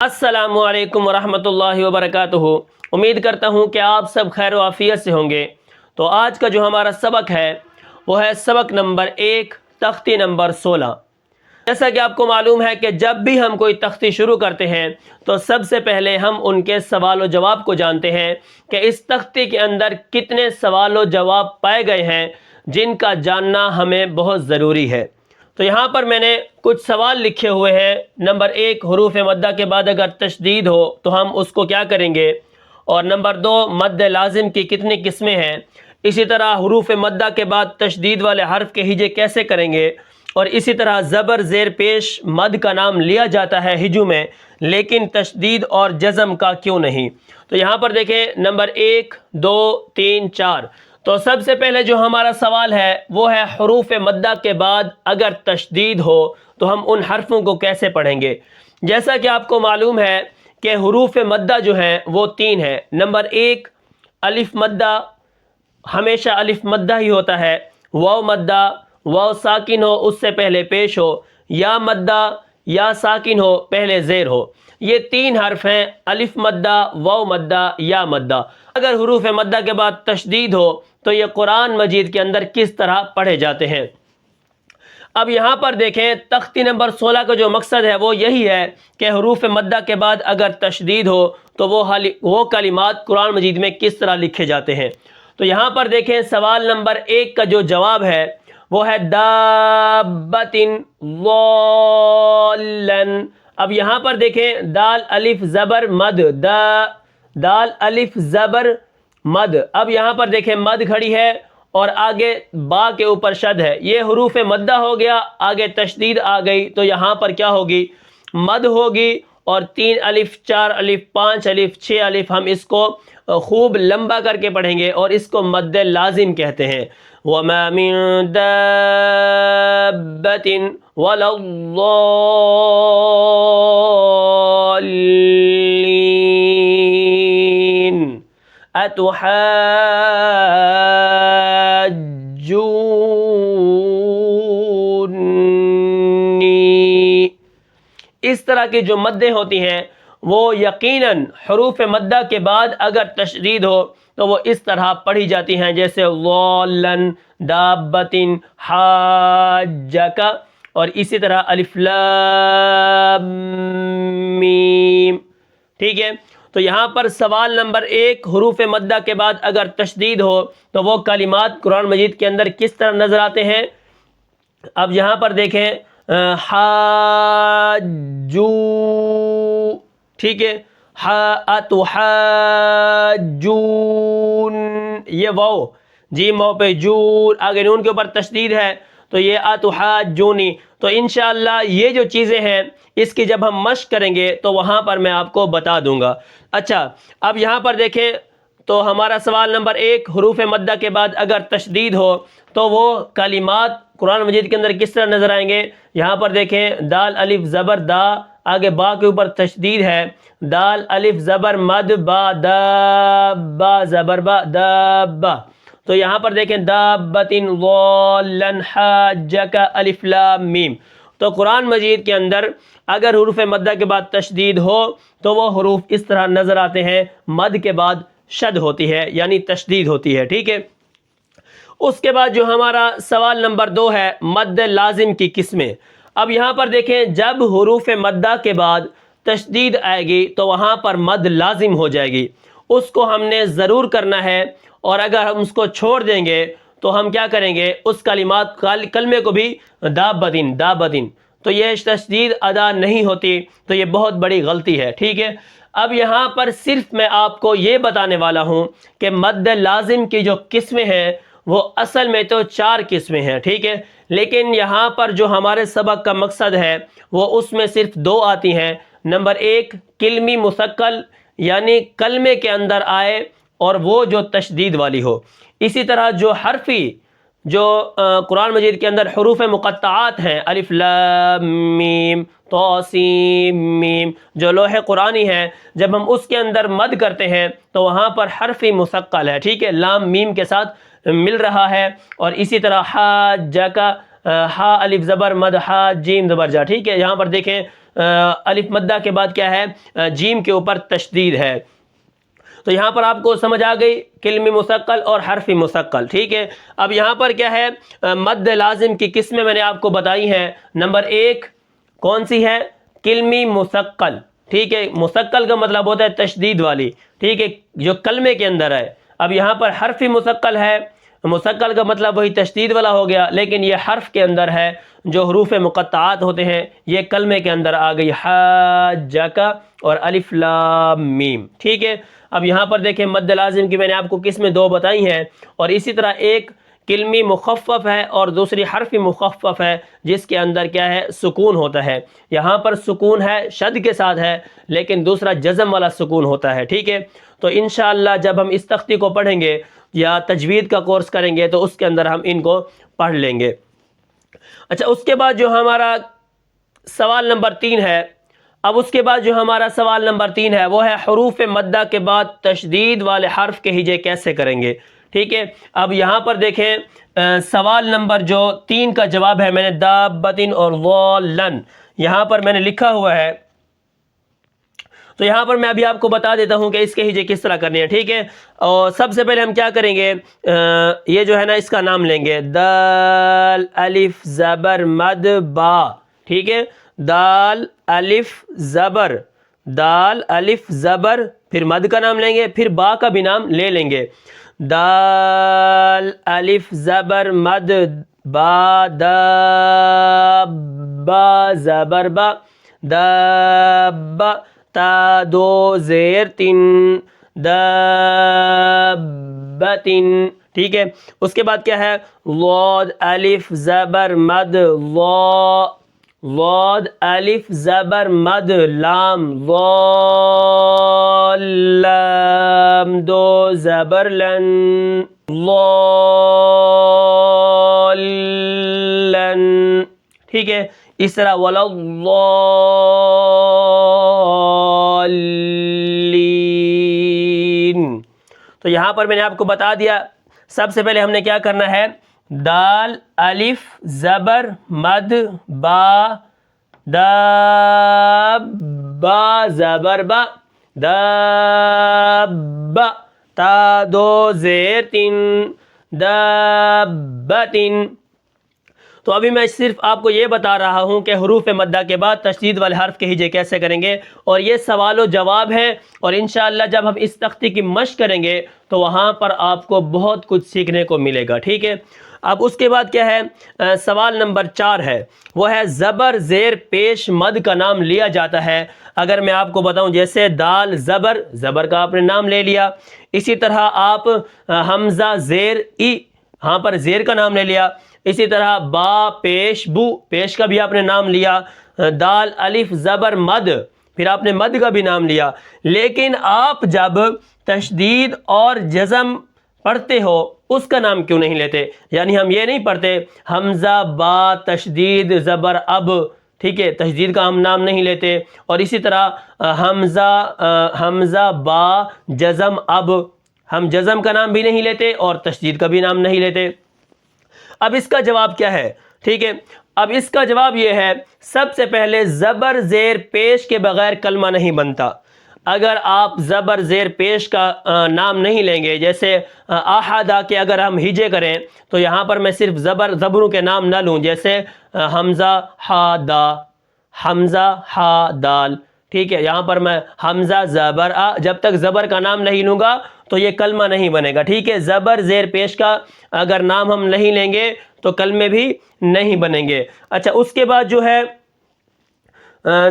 السلام علیکم ورحمۃ اللہ وبرکاتہ۔ امید کرتا ہوں کہ آپ سب خیر و عافیت سے ہوں گے۔ تو آج کا جو ہمارا سبق ہے وہ ہے سبق نمبر 1، تختی نمبر 16۔ جیسا کہ آپ کو معلوم ہے کہ جب بھی ہم کوئی تختی شروع کرتے ہیں تو سب سے پہلے ہم ان کے سوال و جواب کو جانتے ہیں کہ اس تختی کے اندر کتنے سوال و جواب پائے گئے ہیں، جن کا جاننا ہمیں بہت ضروری ہے۔ تو یہاں پر میں نے کچھ سوال لکھے ہوئے ہیں۔ نمبر 1، حروف مدہ کے بعد اگر تشدید ہو تو ہم اس کو کیا کریں گے، اور نمبر 2، مد لازم کی کتنی قسمیں ہیں، اسی طرح حروف مدہ کے بعد تشدید والے حرف کے ہجے کیسے کریں گے، اور اسی طرح زبر زیر پیش مد کا نام لیا جاتا ہے ہجو میں، لیکن تشدید اور جزم کا کیوں نہیں۔ تو یہاں پر دیکھیں نمبر 1، 2، 3، 4۔ تو سب سے پہلے جو ہمارا سوال ہے وہ ہے حروف مدہ کے بعد اگر تشدید ہو تو ہم ان حرفوں کو کیسے پڑھیں گے۔ جیسا کہ آپ کو معلوم ہے کہ حروف مدہ جو ہیں وہ 3 ہیں۔ نمبر 1، الف مدہ، ہمیشہ الف مدہ ہی ہوتا ہے۔ واو مدہ، واو ساکن ہو اس سے پہلے پیش ہو۔ یا مدہ، یا ساکن ہو پہلے زیر ہو۔ یہ 3 حرف ہیں، الف مدہ، واو مدہ، یا مدہ۔ اگر حروف مدہ کے بعد تشدید ہو تو یہ قرآن مجید کے اندر کس طرح پڑھے جاتے ہیں۔ اب یہاں پر دیکھیں تختی نمبر 16 کا جو مقصد ہے وہ یہی ہے کہ حروف مدہ کے بعد اگر تشدید ہو تو وہ کلمات قرآن مجید میں کس طرح لکھے جاتے ہیں۔ تو یہاں پر دیکھیں سوال نمبر 1 کا جو جواب ہے وہ ہے دابۃ ضالن۔ اب یہاں پر دیکھیں دال الف زبر مد، دال الف زبر مد۔ اب یہاں پر دیکھیں مد کھڑی ہے اور آگے با کے اوپر شد ہے، یہ حروف مدہ ہو گیا، آگے تشدید آ گئی تو یہاں پر کیا ہوگی، مد ہوگی، اور 3 الف 4 الف 5 الف 6 الف ہم اس کو خوب لمبا کر کے پڑھیں گے اور اس کو مد لازم کہتے ہیں۔ وَمَا مِن دَابَّةٍ وَلَا الضَّالِّينَ اتحاجونی۔ اس طرح کی جو مدیں ہوتی ہیں وہ یقیناً حروف مدہ کے بعد اگر تشدید ہو تو وہ اس طرح پڑھی جاتی ہیں، جیسے ضالن، دابۃ، حاجک، اور اسی طرح الف لام میم۔ ٹھیک ہے، تو یہاں پر سوال نمبر 1، حروف مدہ کے بعد اگر تشدید ہو تو وہ کلمات قرآن مجید کے اندر کس طرح نظر آتے ہیں۔ اب یہاں پر دیکھیں حاجو، ٹھیک ہے، اتحاجون، یہ واو، جیم واو پہ جور، آگے نون کے اوپر تشدید ہے تو یہ اتحاجونی۔ تو انشاءاللہ یہ جو چیزیں ہیں اس کی جب ہم مشق کریں گے تو وہاں پر میں آپ کو بتا دوں گا۔ اچھا، اب یہاں پر دیکھیں تو ہمارا سوال نمبر 1، حروف مدہ کے بعد اگر تشدید ہو تو وہ کلمات قرآن مجید کے اندر کس طرح نظر آئیں گے۔ یہاں پر دیکھیں دال الف زبر دا، آگے با کے اوپر تشدید ہے، دال الف زبر مد با، دابا زبر با، دابا۔ تو یہاں پر دیکھیں دابۃ ضالن حاجک الف لام میم۔ تو قرآن مجید کے اندر اگر حروف مدہ کے بعد تشدید ہو تو وہ حروف اس طرح نظر آتے ہیں، مد کے بعد شد ہوتی ہے یعنی تشدید ہوتی ہے۔ ٹھیک ہے، اس کے بعد جو ہمارا سوال نمبر 2 ہے مد لازم کی قسمیں۔ اب یہاں پر دیکھیں جب حروف مدہ کے بعد تشدید آئے گی تو وہاں پر مد لازم ہو جائے گی، اس کو ہم نے ضرور کرنا ہے، اور اگر ہم اس کو چھوڑ دیں گے تو ہم کیا کریں گے، اس کلمے کو بھی دابدن، دابدن، تو یہ تشدید ادا نہیں ہوتی، تو یہ بہت بڑی غلطی ہے۔ ٹھیک ہے، اب یہاں پر صرف میں آپ کو یہ بتانے والا ہوں کہ مد لازم کی جو قسمیں ہیں وہ اصل میں تو 4 قسمیں ہیں، ٹھیک ہے، لیکن یہاں پر جو ہمارے سبق کا مقصد ہے وہ اس میں صرف 2 آتی ہیں۔ نمبر 1، کلمی مثقل، یعنی کلمے کے اندر آئے اور وہ جو تشدید والی ہو۔ اسی طرح جو حرفی، جو قرآن مجید کے اندر حروف مقطعات ہیں، الف لام میم طاسیم میم، جو لوح قرآنی ہے، جب ہم اس کے اندر مد کرتے ہیں تو وہاں پر حرفی مثقل ہے، ٹھیک ہے، لام میم کے ساتھ مل رہا ہے، اور اسی طرح حاجہ کا ہا الف زبر مد، ہا جیم زبر جا، ٹھیک ہے۔ یہاں پر دیکھیں الف مدہ کے بعد کیا ہے جیم کے اوپر تشدید ہے۔ تو یہاں پر آپ کو سمجھ آ گئی کلمی مثقل اور حرفی مثقل، ٹھیک ہے۔ اب یہاں پر کیا ہے مد لازم کی قسمیں میں نے آپ کو بتائی ہیں۔ نمبر 1 کون سی ہے؟ کلمی مثقل، ٹھیک ہے۔ مثقل کا مطلب ہوتا ہے تشدید والی، ٹھیک ہے، جو کلمے کے اندر ہے۔ اب یہاں پر حرفی مثقل ہے، مثقل کا مطلب وہی تشدید والا ہو گیا، لیکن یہ حرف کے اندر ہے، جو حروف مقطعات ہوتے ہیں یہ کلمے کے اندر آ گئی، حاجک اور الف لام میم، ٹھیک ہے۔ اب یہاں پر دیکھیں مد لازم کی میں نے آپ کو قسمیں 2 بتائی ہیں، اور اسی طرح ایک کلمی مخفف ہے اور دوسری حرفی مخفف ہے، جس کے اندر کیا ہے سکون ہوتا ہے۔ یہاں پر سکون ہے شد کے ساتھ ہے، لیکن دوسرا جزم والا سکون ہوتا ہے، ٹھیک ہے۔ تو انشاءاللہ جب ہم اس تختی کو پڑھیں گے یا تجوید کا کورس کریں گے تو اس کے اندر ہم ان کو پڑھ لیں گے۔ اچھا، اس کے بعد جو ہمارا سوال نمبر 3 ہے، اب اس کے بعد جو ہمارا سوال نمبر 3 ہے وہ ہے حروف مدہ کے بعد تشدید والے حرف کے ہجے کیسے کریں گے، ٹھیک ہے۔ اب یہاں پر دیکھیں سوال نمبر جو 3 کا جواب ہے، میں نے دابتن اور ضالن یہاں پر میں نے لکھا ہوا ہے، تو یہاں پر میں ابھی آپ کو بتا دیتا ہوں کہ اس کے ہجے کس طرح کرنے ہیں، ٹھیک ہے۔ اور سب سے پہلے ہم کیا کریں گے، یہ جو ہے نا اس کا نام لیں گے، دال الف زبر مد با، ٹھیک ہے۔ دال الف زبر، دال الف زبر، پھر مد کا نام لیں گے، پھر با کا بھی نام لے لیں گے۔ دال الف زبر مد با، با زبر با، دابا، تا دو زیر تن، دابتن، ٹھیک ہے۔ اس کے بعد کیا ہے، ضاد الف زبر مد ضا، ضاد الف زبر مد لام، ضالم، دو زبر لن، ضالن، ٹھیک ہے۔ اس طرح ولضالین۔ تو یہاں پر میں نے آپ کو بتا دیا، سب سے پہلے ہم نے کیا کرنا ہے، دال الف زبر مد با، داب، با زبر با، دابا، تا دو زیر تن، دابتن۔ تو ابھی میں صرف آپ کو یہ بتا رہا ہوں کہ حروف مدہ کے بعد تشدید والے حرف کے ہجے کیسے کریں گے، اور یہ سوال و جواب ہے، اور انشاءاللہ جب ہم اس تختی کی مشق کریں گے تو وہاں پر آپ کو بہت کچھ سیکھنے کو ملے گا، ٹھیک ہے۔ اب اس کے بعد کیا ہے، سوال نمبر 4 ہے، وہ ہے زبر زیر پیش مد کا نام لیا جاتا ہے۔ اگر میں آپ کو بتاؤں جیسے دال زبر، زبر کا آپ نے نام لے لیا، اسی طرح آپ حمزہ زیر ای، ہاں پر زیر کا نام لے لیا، اسی طرح با پیش بو، پیش کا بھی آپ نے نام لیا، دال الف زبر مد، پھر آپ نے مد کا بھی نام لیا۔ لیکن آپ جب تشدید اور جزم پڑھتے ہو اس کا نام کیوں نہیں لیتے؟ یعنی ہم یہ نہیں پڑھتے حمزہ با تشدید زبر اب، ٹھیک ہے، تشدید کا ہم نام نہیں لیتے، اور اسی طرح حمزہ با جزم اب، ہم جزم کا نام بھی نہیں لیتے اور تشدید کا بھی نام نہیں لیتے۔ اب اس کا جواب کیا ہے، ٹھیک ہے۔ اب اس کا جواب یہ ہے، سب سے پہلے زبر زیر پیش کے بغیر کلمہ نہیں بنتا۔ اگر آپ زبر زیر پیش کا نام نہیں لیں گے، جیسے احدا کے اگر ہم ہجے کریں تو یہاں پر میں صرف زبروں کے نام نہ لوں، جیسے حمزہ ہا دا، حمزہ ہا دال، ٹھیک ہے، یہاں پر میں حمزہ زبر آ، جب تک زبر کا نام نہیں لوں گا تو یہ کلمہ نہیں بنے گا، ٹھیک ہے۔ زبر زیر پیش کا اگر نام ہم نہیں لیں گے تو کلمے بھی نہیں بنیں گے۔ اچھا، اس کے بعد جو ہے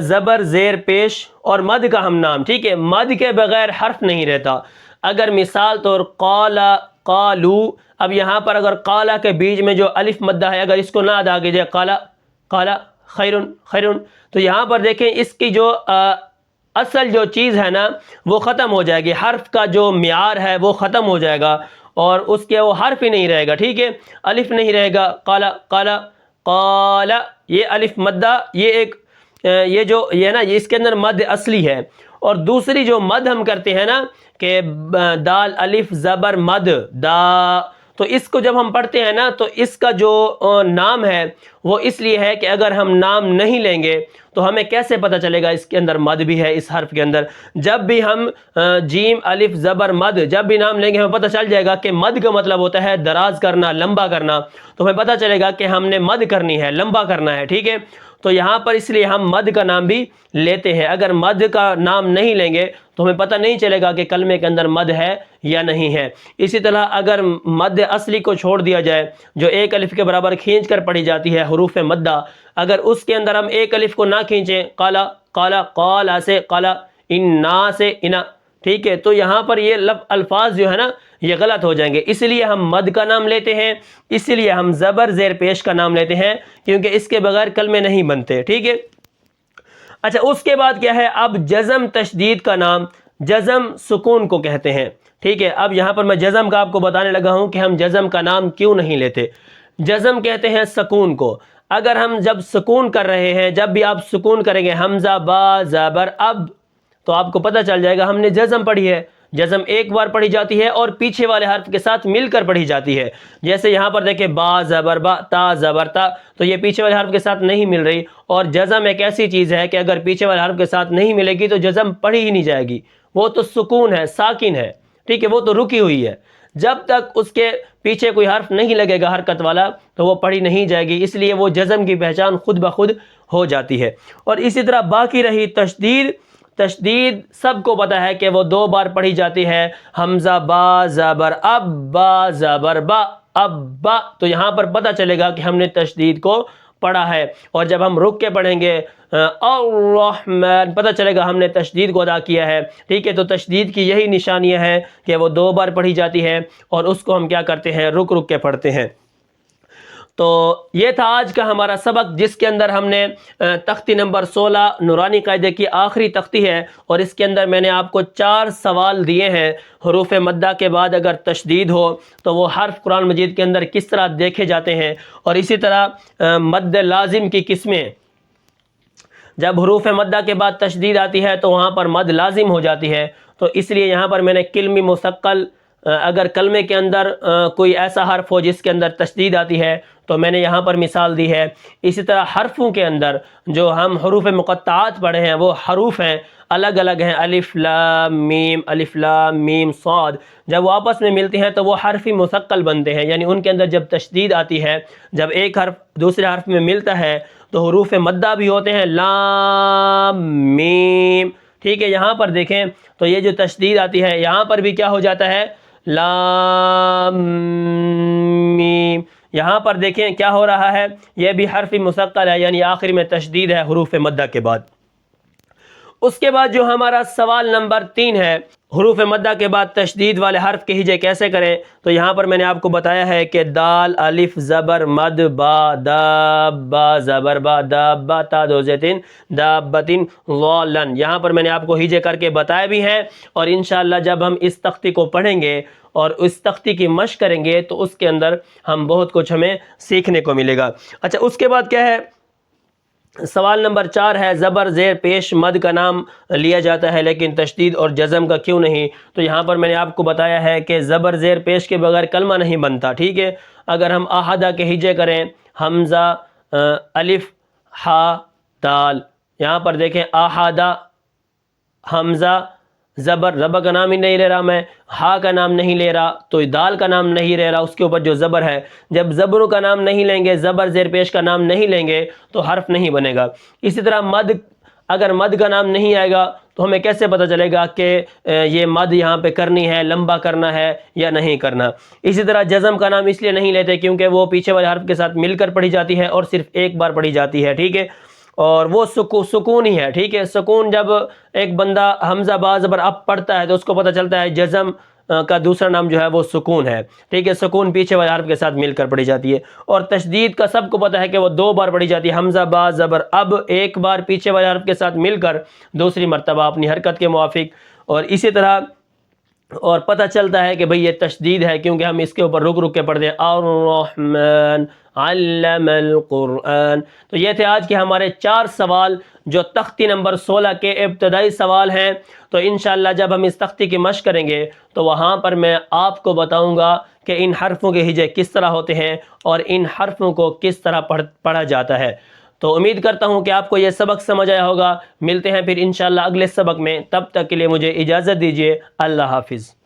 زبر زیر پیش اور مد کا ہم نام، ٹھیک ہے، مد کے بغیر حرف نہیں رہتا۔ اگر مثال طور قالا، قالو، اب یہاں پر اگر قالا کے بیچ میں جو الف مدہ ہے اگر اس کو نہ ادا کیجیے، قالا قالا خیرن خیرن، تو یہاں پر دیکھیں اس کی جو اصل جو چیز ہے نا وہ ختم ہو جائے گی، حرف کا جو معیار ہے وہ ختم ہو جائے گا، اور اس کے وہ حرف ہی نہیں رہے گا، ٹھیک ہے، الف نہیں رہے گا، قالا قالا قالا، یہ الف مدہ، یہ جو ہے نا اس کے اندر مد اصلی ہے۔ اور دوسری جو مد ہم کرتے ہیں نا کہ دال الف زبر مد دا، تو اس کو جب ہم پڑھتے ہیں نا تو اس کا جو نام ہے وہ اس لیے ہے کہ اگر ہم نام نہیں لیں گے تو ہمیں کیسے پتہ چلے گا اس کے اندر مد بھی ہے اس حرف کے اندر. جب بھی ہم جیم الف زبر مد جب بھی نام لیں گے ہمیں پتہ چل جائے گا کہ مد کا مطلب ہوتا ہے دراز کرنا، لمبا کرنا. تو ہمیں پتہ چلے گا کہ ہم نے مد کرنی ہے، لمبا کرنا ہے. ٹھیک ہے، تو یہاں پر اس لیے ہم مد کا نام بھی لیتے ہیں. اگر مد کا نام نہیں لیں گے تو ہمیں پتہ نہیں چلے گا کہ کلمے کے اندر مد ہے یا نہیں ہے. اسی طرح اگر مد اصلی کو چھوڑ دیا جائے جو ایک الف کے برابر کھینچ کر پڑھی جاتی ہے حروف مدہ، اگر اس کے اندر ہم ایک الف کو نہ کھینچیں، قالا قالا قالا سے قالا، انا سے انا، ٹھیک ہے، تو یہاں پر یہ الفاظ جو ہے نا یہ غلط ہو جائیں گے. اس لیے ہم مد کا نام لیتے ہیں، اس لیے ہم زبر زیر پیش کا نام لیتے ہیں، کیونکہ اس کے بغیر کلمے نہیں بنتے. ٹھیک ہے. اچھا، اس کے بعد کیا ہے؟ اب جزم تشدید کا نام جزم سکون کو کہتے ہیں. ٹھیک ہے، اب یہاں پر میں جزم کا آپ کو بتانے لگا ہوں کہ ہم جزم کا نام کیوں نہیں لیتے. جزم کہتے ہیں سکون کو. اگر ہم جب سکون کر رہے ہیں، جب بھی آپ سکون کریں گے حمزہ با زبر اب، تو آپ کو پتہ چل جائے گا ہم نے جزم پڑھی ہے. جزم ایک بار پڑھی جاتی ہے اور پیچھے والے حرف کے ساتھ مل کر پڑھی جاتی ہے. جیسے یہاں پر دیکھیں با زبر با، تا زبر تا، تو یہ پیچھے والے حرف کے ساتھ نہیں مل رہی. اور جزم ایک ایسی چیز ہے کہ اگر پیچھے والے حرف کے ساتھ نہیں ملے گی تو جزم پڑھی ہی نہیں جائے گی. وہ تو سکون ہے، ساکن ہے. ٹھیک ہے، وہ تو رکی ہوئی ہے. جب تک اس کے پیچھے کوئی حرف نہیں لگے گا حرکت والا تو وہ پڑھی نہیں جائے گی. اس لیے وہ جزم کی پہچان خود بخود ہو جاتی ہے. اور اسی طرح باقی رہی تشدید. تشدید سب کو پتہ ہے کہ وہ دو بار پڑھی جاتی ہے. حمزہ با زبر اب، با زبر با اب با، تو یہاں پر پتہ چلے گا کہ ہم نے تشدید کو پڑھا ہے. اور جب ہم رک کے پڑھیں گے الرحمن، پتہ چلے گا ہم نے تشدید کو ادا کیا ہے. ٹھیک ہے، تو تشدید کی یہی نشانیاں ہیں کہ وہ دو بار پڑھی جاتی ہے اور اس کو ہم کیا کرتے ہیں؟ رک رک کے پڑھتے ہیں. تو یہ تھا آج کا ہمارا سبق، جس کے اندر ہم نے تختی نمبر 16 نورانی قاعدے کی آخری تختی ہے، اور اس کے اندر میں نے آپ کو 4 سوال دیے ہیں. حروف مدہ کے بعد اگر تشدید ہو تو وہ حرف قرآن مجید کے اندر کس طرح دیکھے جاتے ہیں، اور اسی طرح مد لازم کی قسمیں. جب حروف مدہ کے بعد تشدید آتی ہے تو وہاں پر مد لازم ہو جاتی ہے. تو اس لیے یہاں پر میں نے کلمی مثقل، اگر کلمے کے اندر کوئی ایسا حرف ہو جس کے اندر تشدید آتی ہے تو میں نے یہاں پر مثال دی ہے. اسی طرح حرفوں کے اندر جو ہم حروف مقطعات پڑھے ہیں وہ حروف ہیں، الگ الگ ہیں، الف لام میم صاد. جب وہ آپس میں ملتے ہیں تو وہ حرف مثقل بنتے ہیں، یعنی ان کے اندر جب تشدید آتی ہے، جب ایک حرف دوسرے حرف میں ملتا ہے تو حروف مدہ بھی ہوتے ہیں، لام میم. ٹھیک ہے، یہاں پر دیکھیں تو یہ جو تشدید آتی ہے یہاں پر بھی کیا ہو جاتا ہے؟ لام میم. یہاں پر دیکھیں کیا ہو رہا ہے، یہ بھی حرف مثقل ہے، یعنی آخر میں تشدید ہے حروف مدہ کے بعد. اس کے بعد جو ہمارا سوال نمبر 3 ہے، حروف مدہ کے بعد تشدید والے حرف کے ہجے کیسے کریں، تو یہاں پر میں نے آپ کو بتایا ہے کہ دال الف زبر مد با داب با زبر با داب با تا دو زیتن دابتن ضالن. یہاں پر میں نے آپ کو ہجے کر کے بتائے بھی ہیں، اور انشاءاللہ جب ہم اس تختی کو پڑھیں گے اور اس تختی کی مشق کریں گے تو اس کے اندر ہم بہت کچھ ہمیں سیکھنے کو ملے گا. اچھا، اس کے بعد کیا ہے؟ سوال نمبر 4 ہے، زبر زیر پیش مد کا نام لیا جاتا ہے لیکن تشدید اور جزم کا کیوں نہیں؟ تو یہاں پر میں نے آپ کو بتایا ہے کہ زبر زیر پیش کے بغیر کلمہ نہیں بنتا. ٹھیک ہے، اگر ہم احدہ کے ہجے کریں، حمزہ الف ہا دال، یہاں پر دیکھیں احدہ حمزہ زبر، ربا کا نام ہی نہیں لے رہا میں، ہا کا نام نہیں لے رہا، تو دال کا نام نہیں لے رہا، اس کے اوپر جو زبر ہے. جب زبروں کا نام نہیں لیں گے، زبر زیر پیش کا نام نہیں لیں گے تو حرف نہیں بنے گا. اسی طرح مد، اگر مد کا نام نہیں آئے گا تو ہمیں کیسے پتہ چلے گا کہ یہ مد یہاں پہ کرنی ہے، لمبا کرنا ہے یا نہیں کرنا. اسی طرح جزم کا نام اس لیے نہیں لیتے کیونکہ وہ پیچھے والے حرف کے ساتھ مل کر پڑھی جاتی ہے اور صرف ایک بار پڑھی جاتی ہے. ٹھیک ہے، اور وہ سکون ہی ہے. ٹھیک ہے، سکون جب ایک بندہ حمزہ با زبر اب پڑھتا ہے تو اس کو پتہ چلتا ہے جزم کا دوسرا نام جو ہے وہ سکون ہے. ٹھیک ہے، سکون پیچھے والے حرف کے ساتھ مل کر پڑھی جاتی ہے. اور تشدید کا سب کو پتہ ہے کہ وہ 2 بار پڑھی جاتی ہے، حمزہ با زبر اب ایک بار پیچھے والے حرف کے ساتھ مل کر دوسری مرتبہ اپنی حرکت کے موافق. اور اسی طرح اور پتہ چلتا ہے کہ بھئی یہ تشدید ہے کیونکہ ہم اس کے اوپر رک رک کے پڑھتے ہیں، الرحمن علم القرآن. تو یہ تھے آج کے ہمارے 4 سوال جو تختی نمبر 16 کے ابتدائی سوال ہیں. تو انشاءاللہ جب ہم اس تختی کی مشق کریں گے تو وہاں پر میں آپ کو بتاؤں گا کہ ان حرفوں کے ہجے کس طرح ہوتے ہیں اور ان حرفوں کو کس طرح پڑھا جاتا ہے۔ تو امید کرتا ہوں کہ آپ کو یہ سبق سمجھ آیا ہوگا۔ ملتے ہیں پھر انشاءاللہ اگلے سبق میں، تب تک کے لیے مجھے اجازت دیجیے۔ اللہ حافظ۔